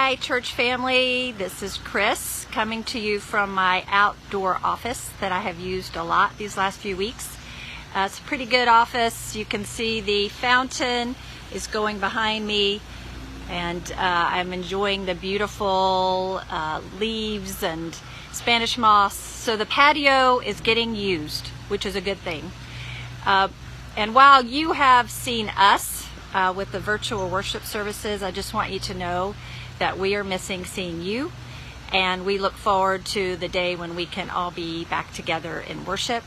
Hi, church family. This is Chris coming to you from my outdoor office that I have used a lot these last few weeks. It's a pretty good office. You can see the fountain is going behind me, and I'm enjoying the beautiful leaves and Spanish moss. So the patio is getting used, which is a good thing. And while you have seen us with the virtual worship services, I just want you to know that we are missing seeing you, and we look forward to the day when we can all be back together in worship.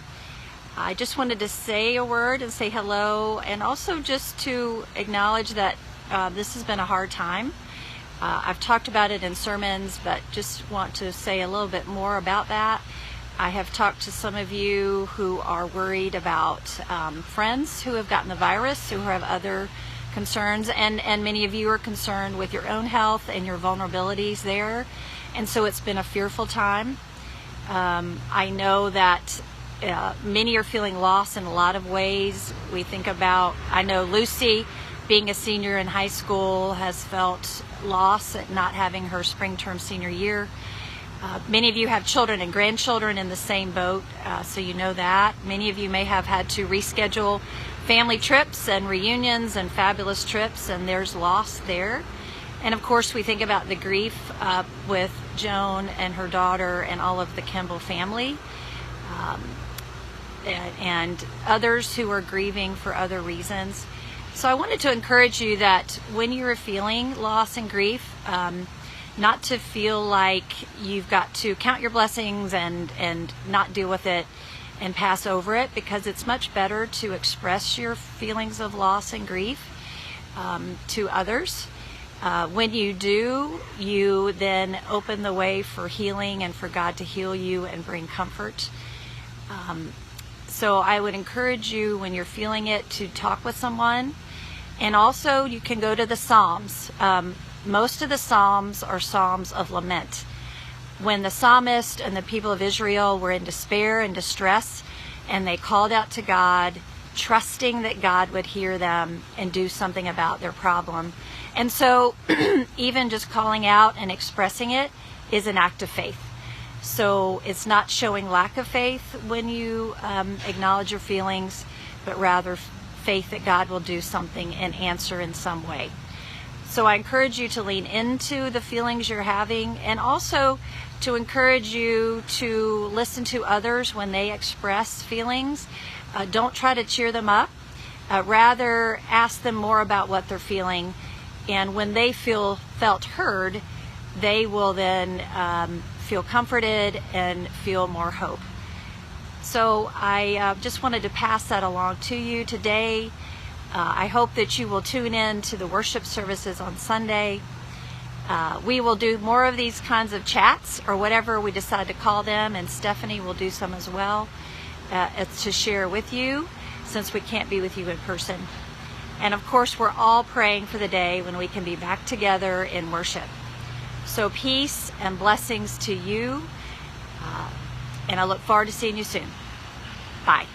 I just wanted to say a word and say hello, and also just to acknowledge that this has been a hard time. I've talked about it in sermons, but just want to say a little bit more about that. I have talked to some of you who are worried about friends who have gotten the virus, who have other concerns, and many of you are concerned with your own health and your vulnerabilities there, and so it's been a fearful time. I know that many are feeling lost in a lot of ways. We think about, I know Lucy, being a senior in high school, has felt loss at not having her spring term senior year. Many of you have children and grandchildren in the same boat, so you know that. Many of you may have had to reschedule family trips and reunions and fabulous trips, and there's loss there. And of course we think about the grief with Joan and her daughter and all of the Kimball family, and others who are grieving for other reasons. So I wanted to encourage you that when you're feeling loss and grief, not to feel like you've got to count your blessings and not deal with it and pass over it, because it's much better to express your feelings of loss and grief to others. When you do, you then open the way for healing and for God to heal you and bring comfort. So I would encourage you, when you're feeling it, to talk with someone. And also you can go to the Psalms. Most of the Psalms are Psalms of lament. When the psalmist and the people of Israel were in despair and distress, and they called out to God, trusting that God would hear them and do something about their problem. And so even just calling out and expressing it is an act of faith. So it's not showing lack of faith when you acknowledge your feelings, but rather faith that God will do something and answer in some way. So I encourage you to lean into the feelings you're having, and also to encourage you to listen to others when they express feelings. Don't try to cheer them up. Rather, ask them more about what they're feeling. And when they felt heard, they will then feel comforted and feel more hope. So I just wanted to pass that along to you today. I hope that you will tune in to the worship services on Sunday. We will do more of these kinds of chats, or whatever we decide to call them, and Stephanie will do some as well to share with you, since we can't be with you in person. And of course, we're all praying for the day when we can be back together in worship. So peace and blessings to you, and I look forward to seeing you soon. Bye.